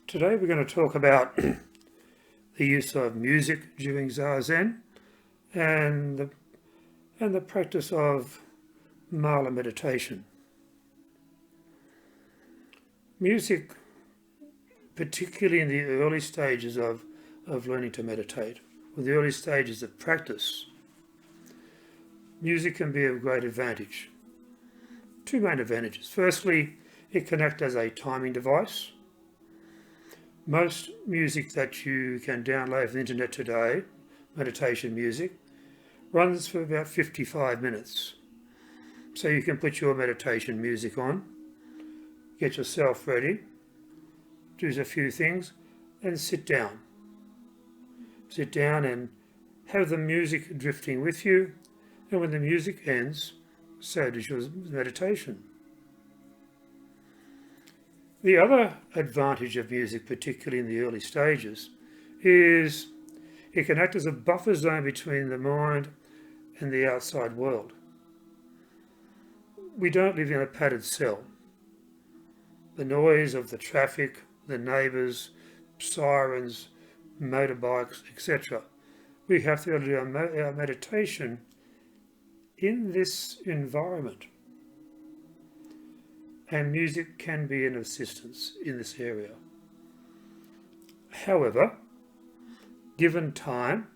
Today we're going to talk about the use of music during Zazen and the practice of mala meditation. Music, particularly in the early stages of learning to meditate, or the early stages of practice, music can be of great advantage. Two main advantages. Firstly, it can act as a timing device. Most music that you can download from the internet today, meditation music, runs for about 55 minutes. So you can put your meditation music on, get yourself ready, do a few things, and sit down. Sit down and have the music drifting with you, and when the music ends, so does your meditation. The other advantage of music, particularly in the early stages, is it can act as a buffer zone between the mind and the outside world. We don't live in a padded cell. The noise of the traffic, the neighbours, sirens, motorbikes, etc. We have to do our meditation in this environment. And music can be an assistance in this area. However, given time,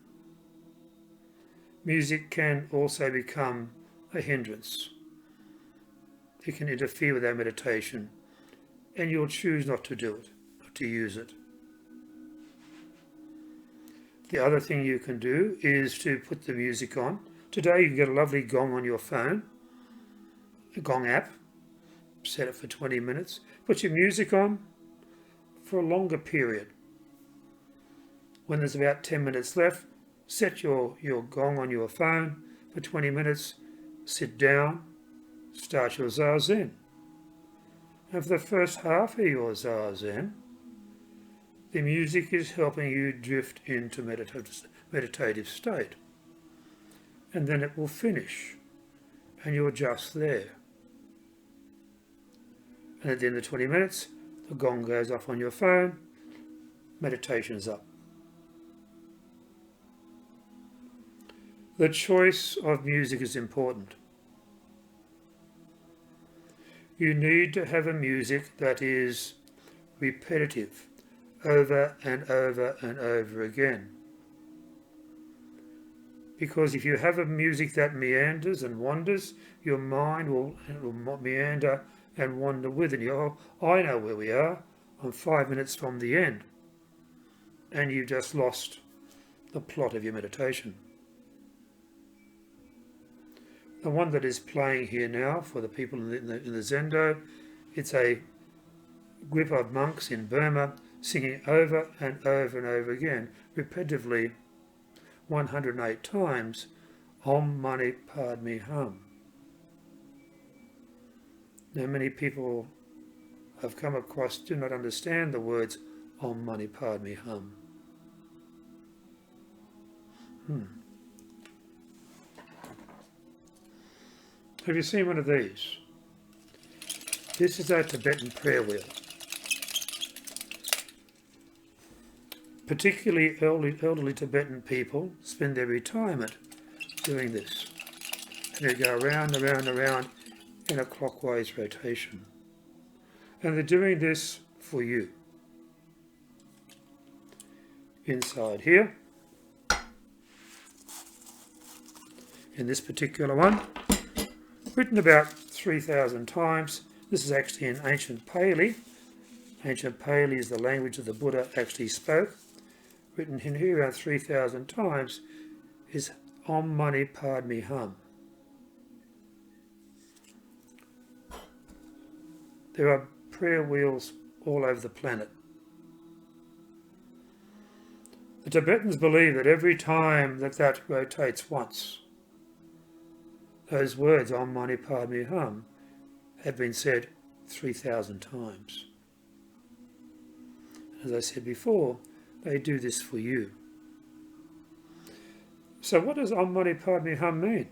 music can also become a hindrance. It can interfere with our meditation, and you'll choose not to do it, not to use it. The other thing you can do is to put the music on. Today you can get a lovely gong on your phone, a gong app. Set it for 20 minutes. Put your music on for a longer period. When there's about 10 minutes left, set your gong on your phone for 20 minutes. Sit down, start your Zazen. And for the first half of your Zazen, the music is helping you drift into meditative state. And then it will finish, and you're just there. And at the end of 20 minutes, the gong goes off on your phone, meditation's up. The choice of music is important. You need to have a music that is repetitive, over and over and over again. Because if you have a music that meanders and wanders, your mind will meander and wander with it. Oh, I know where we are. I'm 5 minutes from the end. And you've just lost the plot of your meditation. The one that is playing here now for the people in the Zendo, it's a group of monks in Burma singing over and over and over again, repetitively, 108 times, Om Mani Padme Hum. Now many people I've come across do not understand the words Om Mani Padme Hum. Have you seen one of these? This is a Tibetan prayer wheel. Particularly elderly Tibetan people spend their retirement doing this. And they go around, around, around in a clockwise rotation. And they're doing this for you. Inside here, in this particular one, written about 3,000 times. This is actually in ancient Pali. Ancient Pali is the language that the Buddha actually spoke. Written in here around 3,000 times is Om Mani Padme Hum. There are prayer wheels all over the planet. The Tibetans believe that every time that rotates once, those words, Om Mani Padme Hum, have been said 3,000 times. As I said before, they do this for you. So what does Om Mani Padme Hum mean?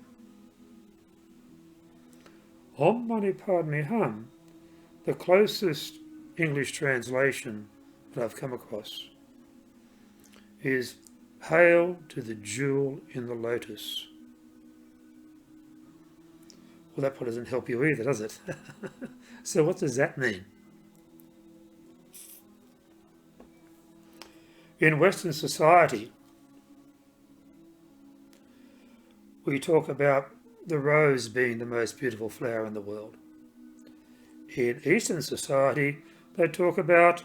Om Mani Padme Hum, the closest English translation that I've come across is hail to the jewel in the lotus. Well, that probably doesn't help you either, does it? So what does that mean? In Western society, we talk about the rose being the most beautiful flower in the world. In Eastern society, they talk about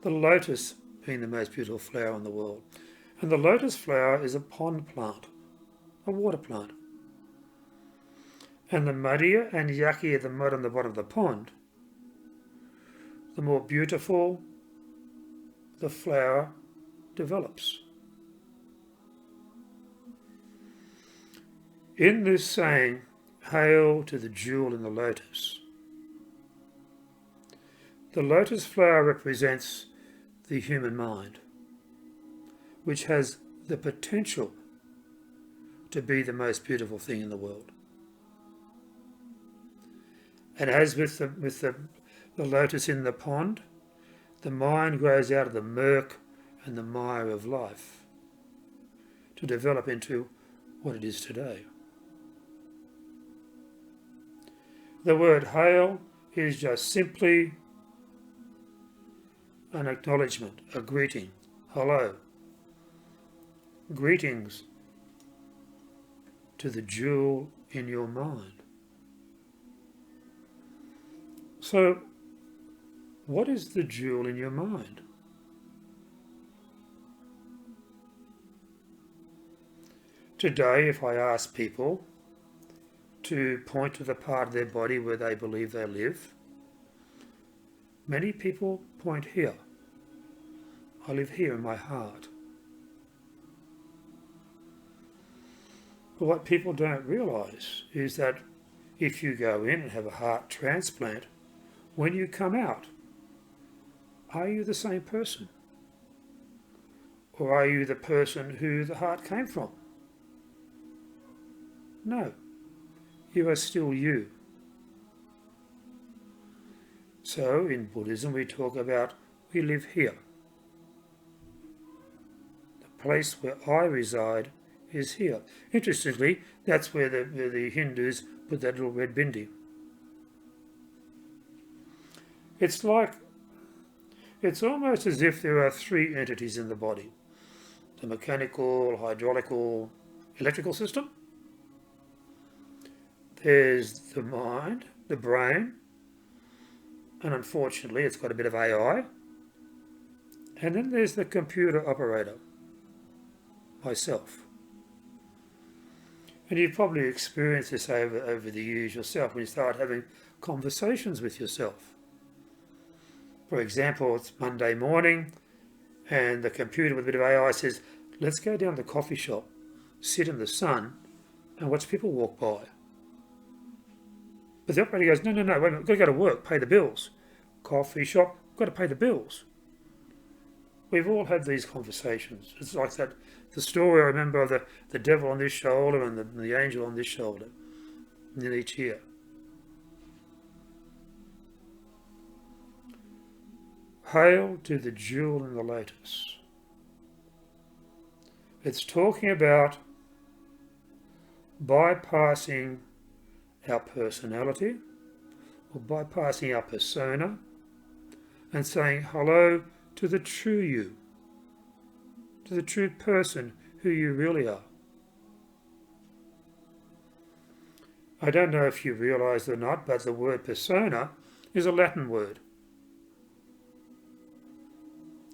the lotus being the most beautiful flower in the world. And the lotus flower is a pond plant, a water plant. And the muddier and yuckier the mud on the bottom of the pond, the more beautiful the flower develops. In this saying, hail to the jewel in the lotus, the lotus flower represents the human mind, which has the potential to be the most beautiful thing in the world. And as with the lotus in the pond, the mind grows out of the murk and the mire of life to develop into what it is today. The word hail is just simply an acknowledgement, a greeting. Hello. Greetings to the jewel in your mind. So, what is the jewel in your mind? Today, if I ask people to point to the part of their body where they believe they live, many people point here. I live here in my heart. But what people don't realise is that if you go in and have a heart transplant, when you come out, are you the same person? Or are you the person who the heart came from? No, you are still you. So in Buddhism we talk about we live here. The place where I reside is here. Interestingly, that's where the Hindus put that little red bindi. It's almost as if there are three entities in the body. The mechanical, hydraulical, electrical system. There's the mind, the brain, and unfortunately it's got a bit of AI. And then there's the computer operator, myself. And you've probably experienced this over the years yourself when you start having conversations with yourself. For example, it's Monday morning and the computer with a bit of AI says, let's go down to the coffee shop, sit in the sun and watch people walk by. But the operator goes, no, wait a minute, we've got to go to work, pay the bills. Coffee shop, got to pay the bills. We've all had these conversations. It's like that, the story I remember of the devil on this shoulder and the angel on this shoulder in each ear. Hail to the jewel in the lotus. It's talking about bypassing our personality or bypassing our persona and saying hello to the true you, to the true person who you really are. I don't know if you realise it or not, but the word persona is a Latin word.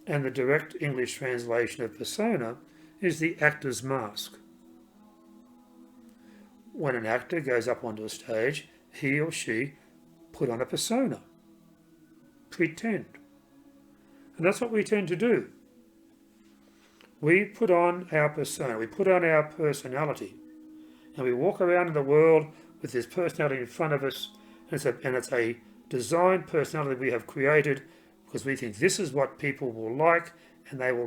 And the direct English translation of persona is the actor's mask. When an actor goes up onto a stage, he or she put on a persona, pretend. And that's what we tend to do. We put on our persona, we put on our personality, and we walk around in the world with this personality in front of us, and it's a designed personality we have created because we think this is what people will like, and they will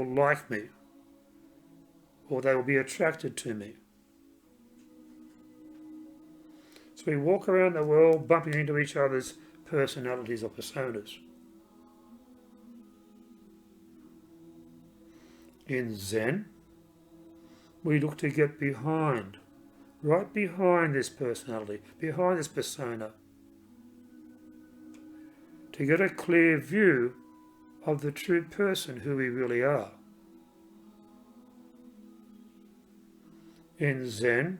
like me, or they will be attracted to me. So we walk around the world bumping into each other's personalities or personas. In Zen, we look to get behind, right behind this personality, behind this persona, to get a clear view of the true person who we really are. In Zen,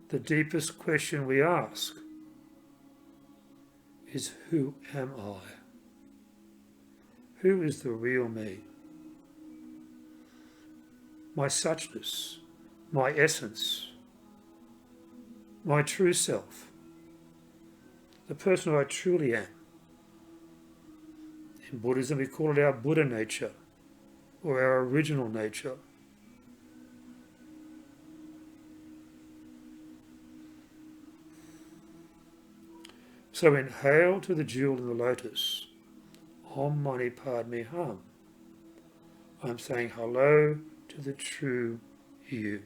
the deepest question we ask is, who am I? Who is the real me? My suchness, my essence, my true self, the person who I truly am. In Buddhism we call it our Buddha nature, or our original nature. So inhale to the jewel in the lotus. Om Mani Padme Hum. I'm saying hello to the true you.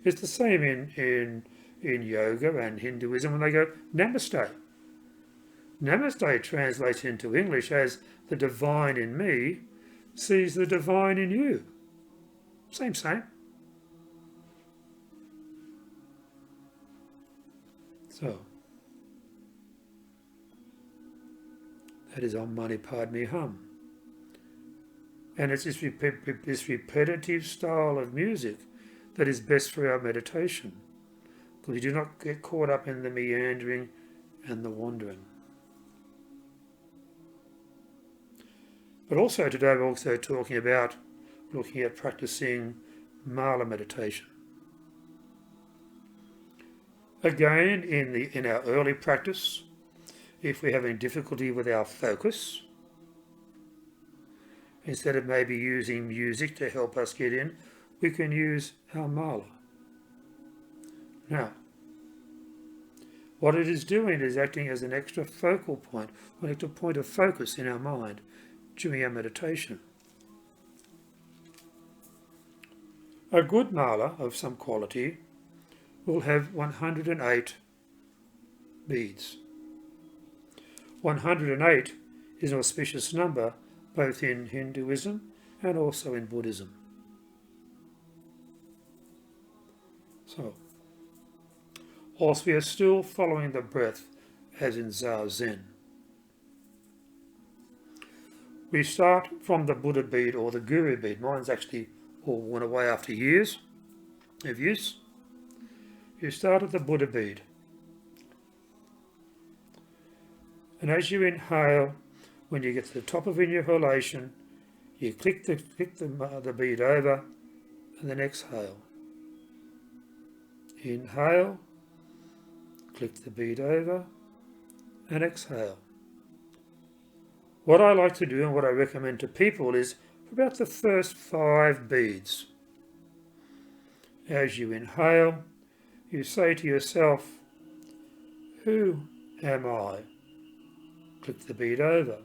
It's the same in yoga and Hinduism when they go Namaste. Namaste translates into English as the divine in me sees the divine in you. Same. So, that is Om Mani Padme Hum. And it's this repetitive style of music that is best for our meditation, because you do not get caught up in the meandering and the wandering. But also today we're also talking about looking at practicing mala meditation. Again, in our early practice, if we're having difficulty with our focus, instead of maybe using music to help us get in, we can use our mala. Now, what it is doing is acting as an extra focal point, an extra point of focus in our mind during our meditation. A good mala of some quality will have 108 beads. 108 is an auspicious number both in Hinduism and also in Buddhism. So, whilst we are still following the breath as in Zazen, we start from the Buddha bead or the Guru bead. Mine's actually all worn away after years of use. You start at the Buddha bead. And as you inhale, when you get to the top of inhalation, you click the bead over and then exhale. Inhale, click the bead over and exhale. What I like to do and what I recommend to people is for about the first 5 beads. As you inhale, you say to yourself, who am I? Click the bead over.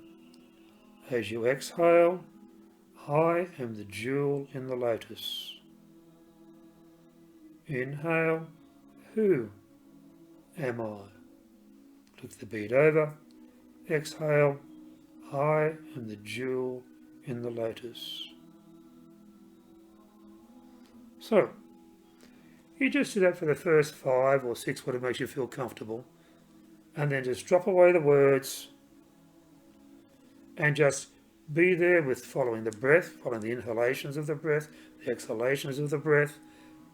As you exhale, I am the jewel in the lotus. Inhale, who am I? Click the bead over. Exhale, I am the jewel in the lotus. So, you just do that for the first 5 or 6, whatever makes you feel comfortable, and then just drop away the words and just be there with following the breath, following the inhalations of the breath, the exhalations of the breath.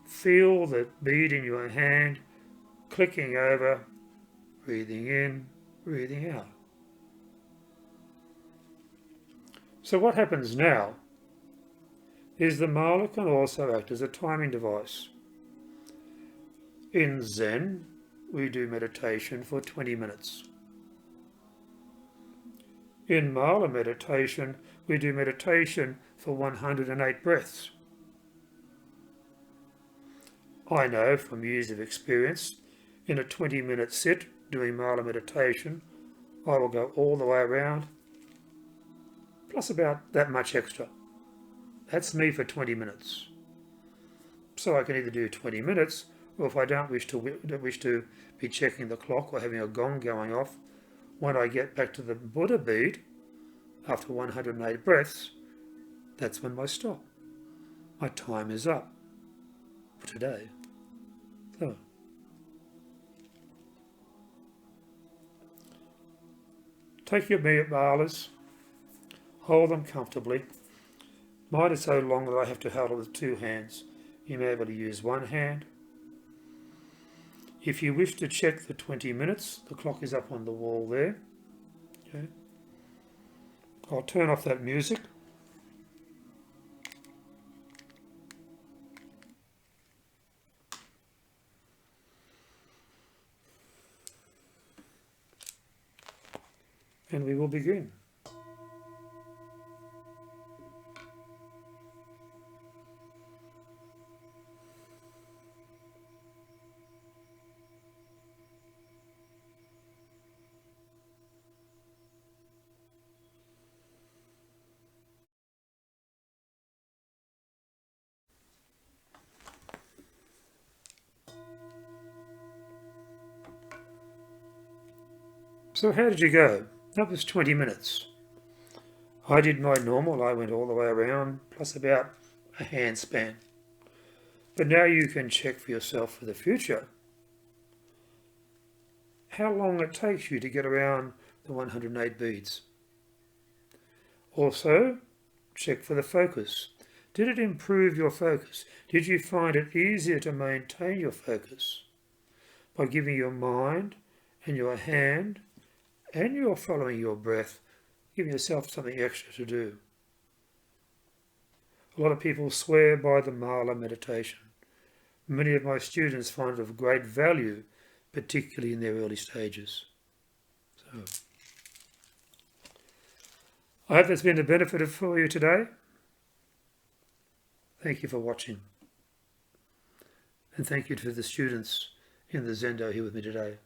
Feel the bead in your hand, clicking over, breathing in, breathing out. So what happens now is the mala can also act as a timing device. In Zen, we do meditation for 20 minutes. In mala meditation, we do meditation for 108 breaths. I know from years of experience, in a 20-minute sit doing mala meditation, I will go all the way around, plus about that much extra. That's me for 20 minutes. So I can either do 20 minutes, or if I don't wish to be checking the clock or having a gong going off, when I get back to the Buddha bead, after 108 breaths, That's when I stop. My time is up for today. So, take your malas, hold them comfortably. Mine is so long that I have to hold it with two hands. You may be able to use one hand. If you wish to check the 20 minutes, the clock is up on the wall there. Okay. I'll turn off that music. And we will begin. So how did you go? That was 20 minutes. I did my normal. I went all the way around, plus about a handspan. But now you can check for yourself for the future how long it takes you to get around the 108 beads. Also, check for the focus. Did it improve your focus? Did you find it easier to maintain your focus by giving your mind and your hand and you're following your breath, giving yourself something extra to do? A lot of people swear by the mala meditation. Many of my students find it of great value, particularly in their early stages. So, I hope that's been a benefit for you today. Thank you for watching. And thank you to the students in the Zendo here with me today.